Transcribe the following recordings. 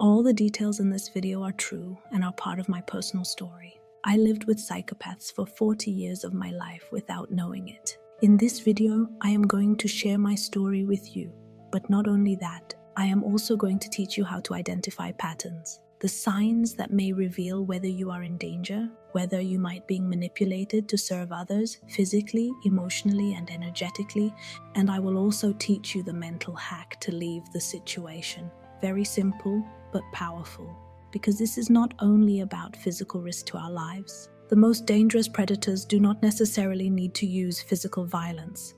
All the details in this video are true and are part of my personal story. I lived with psychopaths for 40 years of my life without knowing it. In this video, I am going to share my story with you. But not only that, I am also going to teach you how to identify patterns, the signs that may reveal whether you are in danger, whether you might be manipulated to serve others physically, emotionally, and energetically, and I will also teach you the mental hack to leave the situation. Very simple, but powerful, because this is not only about physical risk to our lives. The most dangerous predators do not necessarily need to use physical violence.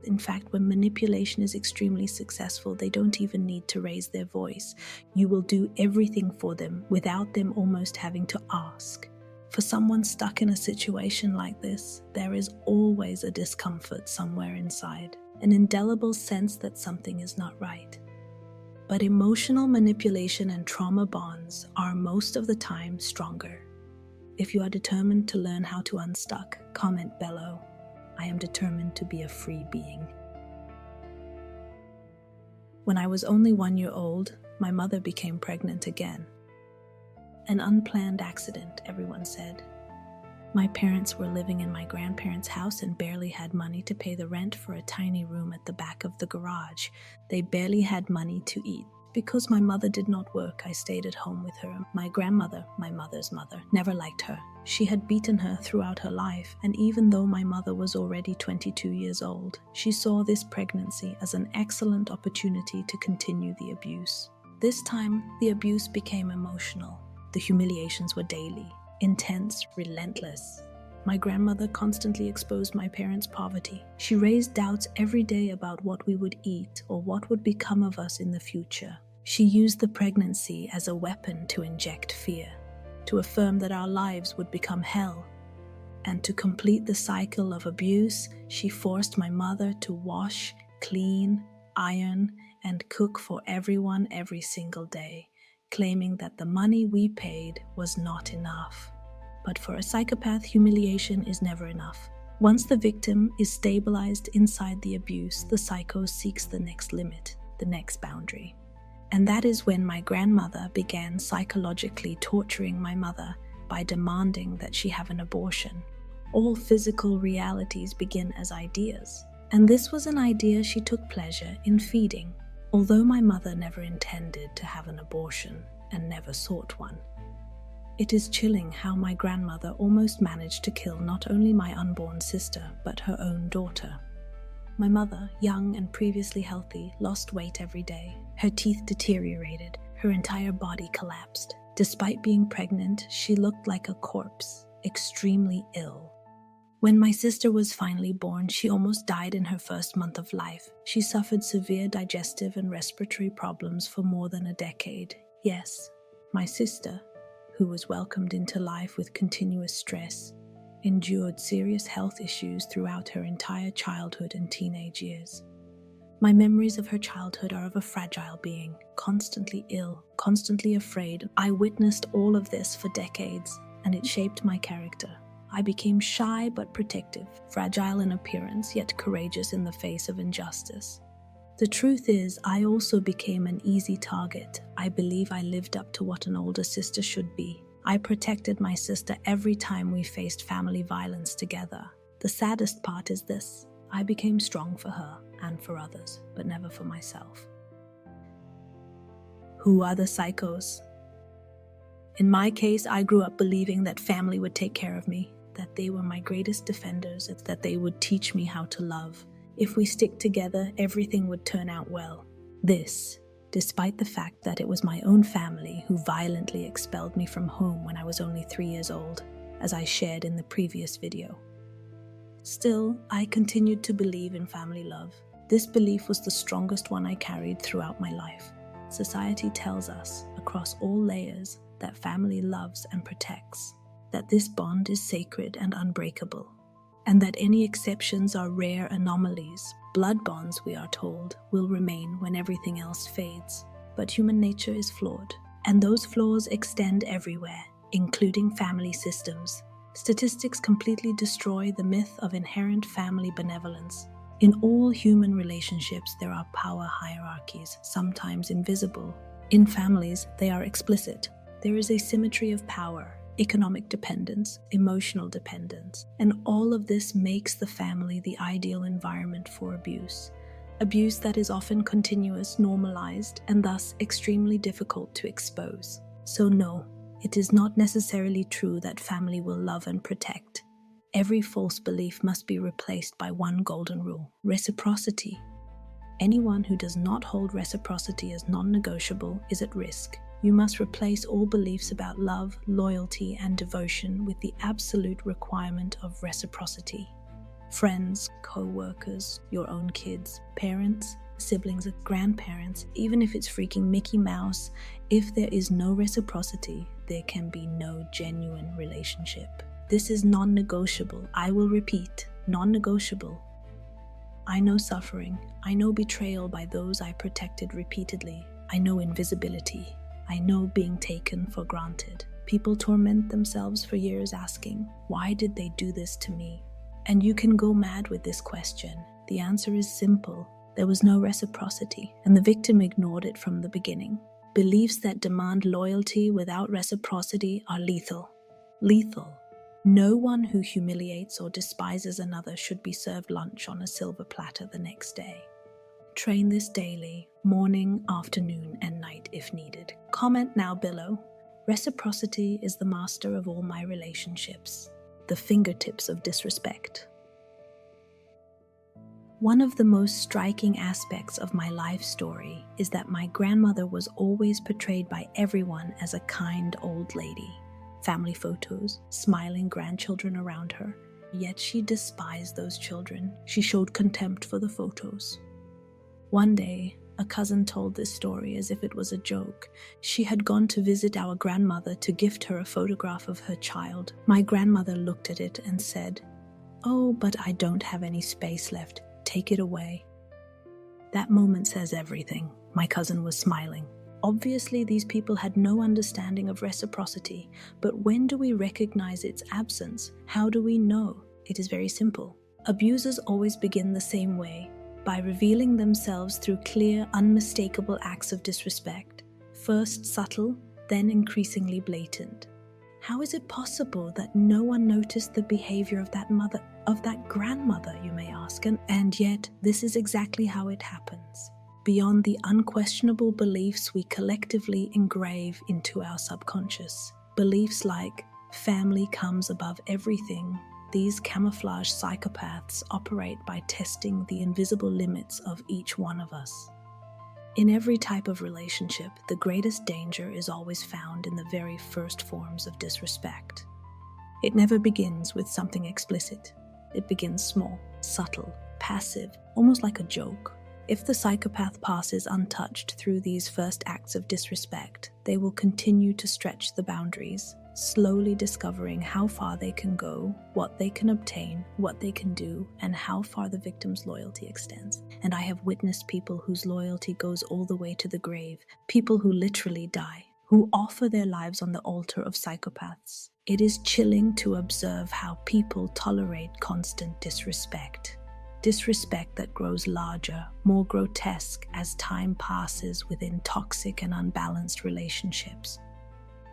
In fact, when manipulation is extremely successful, they don't even need to raise their voice. You will do everything for them without them almost having to ask. For someone stuck in a situation like this, there is always a discomfort somewhere inside, an indelible sense that something is not right. But emotional manipulation and trauma bonds are most of the time stronger. If you are determined to learn how to unstuck, comment below. I am determined to be a free being. When I was only 1 year old, my mother became pregnant again. An unplanned accident, everyone said. My parents were living in my grandparents' house and barely had money to pay the rent for a tiny room at the back of the garage. They barely had money to eat. Because my mother did not work, I stayed at home with her. My grandmother, my mother's mother, never liked her. She had beaten her throughout her life, and even though my mother was already 22 years old, she saw this pregnancy as an excellent opportunity to continue the abuse. This time, the abuse became emotional. The humiliations were daily, intense, relentless. My grandmother constantly exposed my parents' poverty. She raised doubts every day about what we would eat or what would become of us in the future. She used the pregnancy as a weapon to inject fear, to affirm that our lives would become hell. And to complete the cycle of abuse, she forced my mother to wash, clean, iron, and cook for everyone every single day, claiming that the money we paid was not enough. But for a psychopath, humiliation is never enough. Once the victim is stabilized inside the abuse, the psycho seeks the next limit, the next boundary. And that is when my grandmother began psychologically torturing my mother by demanding that she have an abortion. All physical realities begin as ideas, and this was an idea she took pleasure in feeding, although my mother never intended to have an abortion and never sought one. It is chilling how my grandmother almost managed to kill not only my unborn sister, but her own daughter. My mother, young and previously healthy, lost weight every day. Her teeth deteriorated, her entire body collapsed. Despite being pregnant, she looked like a corpse, extremely ill. When my sister was finally born, she almost died in her first month of life. She suffered severe digestive and respiratory problems for more than a decade. Yes, my sister, who was welcomed into life with continuous stress, endured serious health issues throughout her entire childhood and teenage years. My memories of her childhood are of a fragile being, constantly ill, constantly afraid. I witnessed all of this for decades, and it shaped my character. I became shy but protective, fragile in appearance, yet courageous in the face of injustice. The truth is, I also became an easy target. I believe I lived up to what an older sister should be. I protected my sister every time we faced family violence together. The saddest part is this: I became strong for her and for others, but never for myself. Who are the psychos? In my case, I grew up believing that family would take care of me, that they were my greatest defenders, that they would teach me how to love. If we stick together, everything would turn out well. This, despite the fact that it was my own family who violently expelled me from home when I was only 3 years old, as I shared in the previous video. Still, I continued to believe in family love. This belief was the strongest one I carried throughout my life. Society tells us, across all layers, that family loves and protects, that this bond is sacred and unbreakable, and that any exceptions are rare anomalies. Blood bonds, we are told, will remain when everything else fades. But human nature is flawed, and those flaws extend everywhere, including family systems. Statistics completely destroy the myth of inherent family benevolence. In all human relationships, there are power hierarchies, sometimes invisible, In families, they are explicit. There is a symmetry of power, economic dependence, emotional dependence, and all of this makes the family the ideal environment for abuse. Abuse that is often continuous, normalized, and thus extremely difficult to expose. So no, it is not necessarily true that family will love and protect. Every false belief must be replaced by one golden rule: reciprocity. Anyone who does not hold reciprocity as non-negotiable is at risk. You must replace all beliefs about love, loyalty, and devotion with the absolute requirement of reciprocity. Friends, co-workers, your own kids, parents, siblings, grandparents, even if it's freaking Mickey Mouse, if there is no reciprocity, there can be no genuine relationship. This is non-negotiable. I will repeat, non-negotiable. I know suffering. I know betrayal by those I protected repeatedly. I know invisibility. I know being taken for granted. People torment themselves for years asking, why did they do this to me? And you can go mad with this question. The answer is simple. There was no reciprocity, and the victim ignored it from the beginning. Beliefs that demand loyalty without reciprocity are lethal. Lethal. No one who humiliates or despises another should be served lunch on a silver platter the next day. Train this daily, morning, afternoon, and night if needed. Comment now below. Reciprocity is the master of all my relationships. The fingertips of disrespect. One of the most striking aspects of my life story is that my grandmother was always portrayed by everyone as a kind old lady. Family photos, smiling grandchildren around her, yet she despised those children. She showed contempt for the photos. One day, a cousin told this story as if it was a joke. She had gone to visit our grandmother to gift her a photograph of her child. My grandmother looked at it and said, "Oh, but I don't have any space left. Take it away." That moment says everything. My cousin was smiling. Obviously, these people had no understanding of reciprocity, but when do we recognize its absence? How do we know? It is very simple. Abusers always begin the same way, by revealing themselves through clear, unmistakable acts of disrespect, first subtle, then increasingly blatant. How is it possible that no one noticed the behavior of that grandmother, you may ask, and yet this is exactly how it happens. Beyond the unquestionable beliefs we collectively engrave into our subconscious. Beliefs like family comes above everything. These camouflage psychopaths operate by testing the invisible limits of each one of us. In every type of relationship, the greatest danger is always found in the very first forms of disrespect. It never begins with something explicit. It begins small, subtle, passive, almost like a joke. If the psychopath passes untouched through these first acts of disrespect, they will continue to stretch the boundaries, slowly discovering how far they can go, what they can obtain, what they can do, and how far the victim's loyalty extends. And I have witnessed people whose loyalty goes all the way to the grave, people who literally die, who offer their lives on the altar of psychopaths. It is chilling to observe how people tolerate constant disrespect. Disrespect that grows larger, more grotesque as time passes within toxic and unbalanced relationships.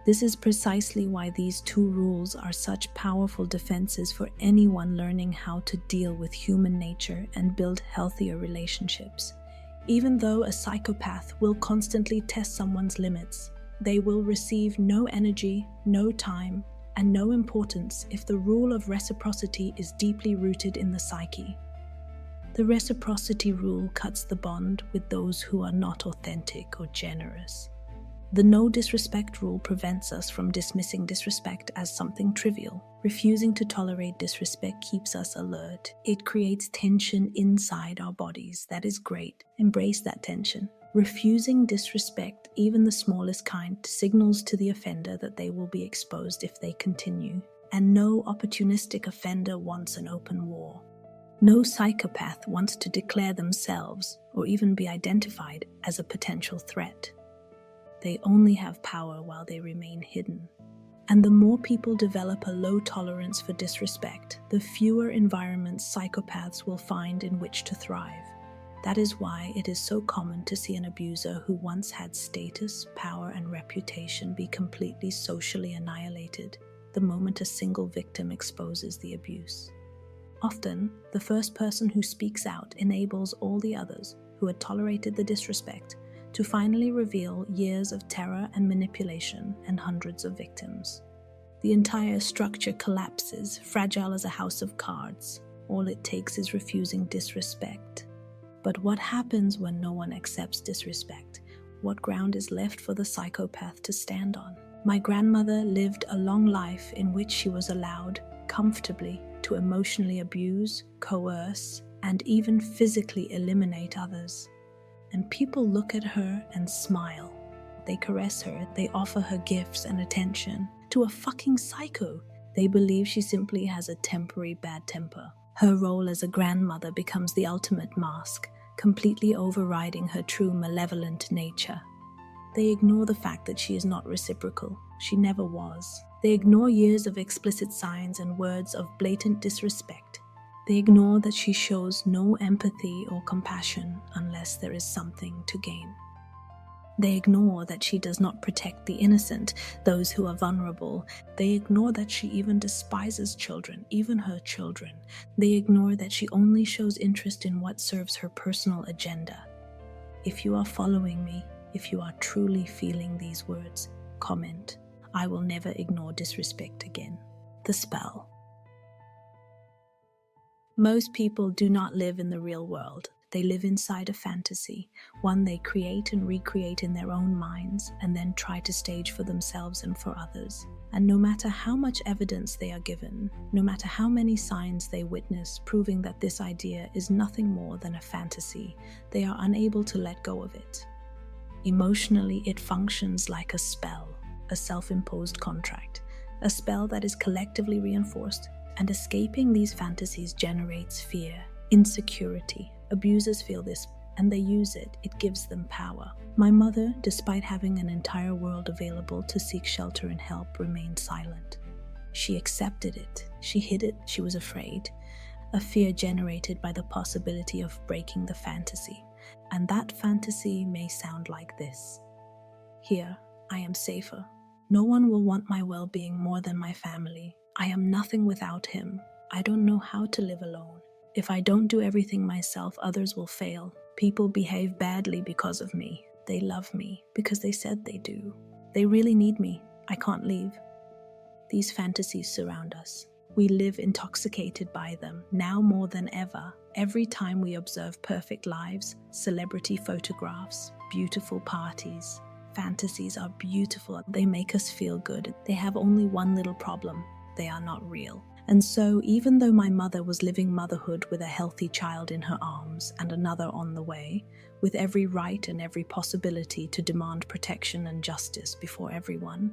This is precisely why these two rules are such powerful defenses for anyone learning how to deal with human nature and build healthier relationships. Even though a psychopath will constantly test someone's limits, they will receive no energy, no time, and no importance if the rule of reciprocity is deeply rooted in the psyche. The reciprocity rule cuts the bond with those who are not authentic or generous. The no disrespect rule prevents us from dismissing disrespect as something trivial. Refusing to tolerate disrespect keeps us alert. It creates tension inside our bodies. That is great. Embrace that tension. Refusing disrespect, even the smallest kind, signals to the offender that they will be exposed if they continue. And no opportunistic offender wants an open war. No psychopath wants to declare themselves or even be identified as a potential threat. They only have power while they remain hidden. And the more people develop a low tolerance for disrespect, the fewer environments psychopaths will find in which to thrive. That is why it is so common to see an abuser who once had status, power, and reputation be completely socially annihilated the moment a single victim exposes the abuse. Often, the first person who speaks out enables all the others who had tolerated the disrespect to finally reveal years of terror and manipulation and hundreds of victims. The entire structure collapses, fragile as a house of cards. All it takes is refusing disrespect. But what happens when no one accepts disrespect? What ground is left for the psychopath to stand on? My grandmother lived a long life in which she was allowed, comfortably, to emotionally abuse, coerce, and even physically eliminate others. And people look at her and smile. They caress her, they offer her gifts and attention. To a fucking psycho, they believe she simply has a temporary bad temper. Her role as a grandmother becomes the ultimate mask, completely overriding her true malevolent nature. They ignore the fact that she is not reciprocal. She never was. They ignore years of explicit signs and words of blatant disrespect. They ignore that she shows no empathy or compassion unless there is something to gain. They ignore that she does not protect the innocent, those who are vulnerable. They ignore that she even despises children, even her children. They ignore that she only shows interest in what serves her personal agenda. If you are following me, if you are truly feeling these words, comment. I will never ignore disrespect again. The spell. Most people do not live in the real world. They live inside a fantasy, one they create and recreate in their own minds, and then try to stage for themselves and for others. And no matter how much evidence they are given, no matter how many signs they witness proving that this idea is nothing more than a fantasy, they are unable to let go of it. Emotionally, it functions like a spell, a self-imposed contract, a spell that is collectively reinforced, and escaping these fantasies generates fear, insecurity. Abusers feel this, and they use it. It gives them power. My mother, despite having an entire world available to seek shelter and help, remained silent. She accepted it. She hid it. She was afraid. A fear generated by the possibility of breaking the fantasy. And that fantasy may sound like this. Here, I am safer. No one will want my well-being more than my family. I am nothing without him. I don't know how to live alone. If I don't do everything myself, others will fail. People behave badly because of me. They love me because they said they do. They really need me. I can't leave. These fantasies surround us. We live intoxicated by them, now more than ever. Every time we observe perfect lives, celebrity photographs, beautiful parties. Fantasies are beautiful. They make us feel good. They have only one little problem. They are not real. And so, even though my mother was living motherhood with a healthy child in her arms and another on the way, with every right and every possibility to demand protection and justice before everyone,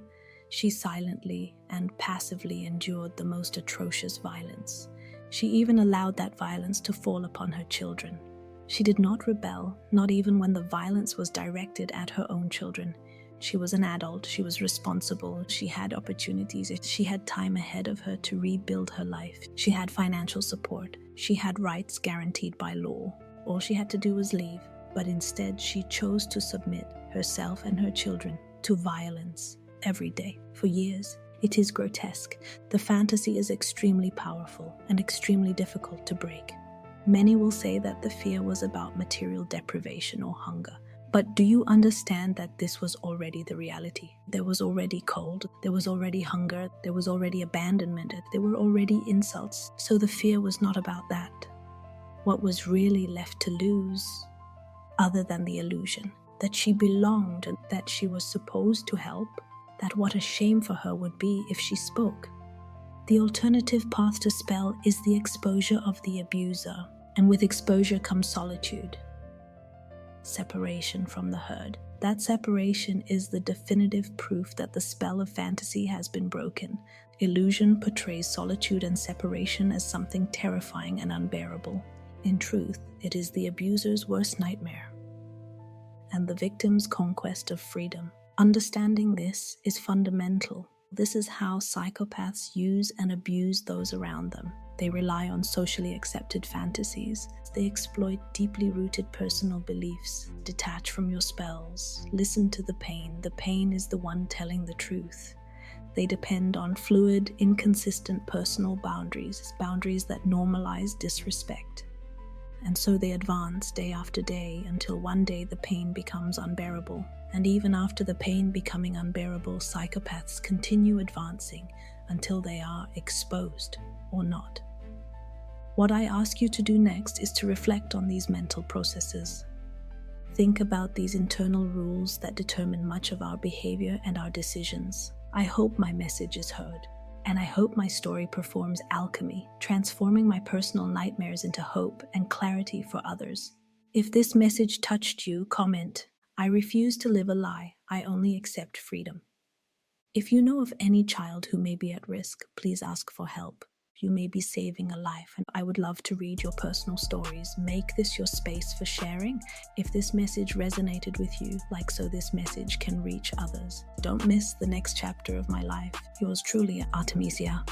she silently and passively endured the most atrocious violence. She even allowed that violence to fall upon her children. She did not rebel, not even when the violence was directed at her own children. She was an adult, she was responsible, she had opportunities, she had time ahead of her to rebuild her life. She had financial support, she had rights guaranteed by law. All she had to do was leave, but instead she chose to submit herself and her children to violence every day for years. It is grotesque. The fantasy is extremely powerful and extremely difficult to break. Many will say that the fear was about material deprivation or hunger. But do you understand that this was already the reality? There was already cold, there was already hunger, there was already abandonment, there were already insults. So the fear was not about that. What was really left to lose, other than the illusion that she belonged and that she was supposed to help, that what a shame for her would be if she spoke. The alternative path to spell is the exposure of the abuser, and with exposure comes solitude. Separation from the herd. That separation is the definitive proof that the spell of fantasy has been broken. Illusion portrays solitude and separation as something terrifying and unbearable. In truth, it is the abuser's worst nightmare and the victim's conquest of freedom. Understanding this is fundamental. This is how psychopaths use and abuse those around them. They rely on socially accepted fantasies. They exploit deeply rooted personal beliefs. Detach from your spells. Listen to the pain. The pain is the one telling the truth. They depend on fluid, inconsistent personal boundaries that normalize disrespect. And so they advance day after day until one day the pain becomes unbearable. And even after the pain becoming unbearable, psychopaths continue advancing until they are exposed or not. What I ask you to do next is to reflect on these mental processes. Think about these internal rules that determine much of our behavior and our decisions. I hope my message is heard, and I hope my story performs alchemy, transforming my personal nightmares into hope and clarity for others. If this message touched you, comment, "I refuse to live a lie. I only accept freedom." If you know of any child who may be at risk, please ask for help. You may be saving a life, and I would love to read your personal stories. Make this your space for sharing. If this message resonated with you, so this message can reach others. Don't miss the next chapter of my life. Yours truly, Artemisia.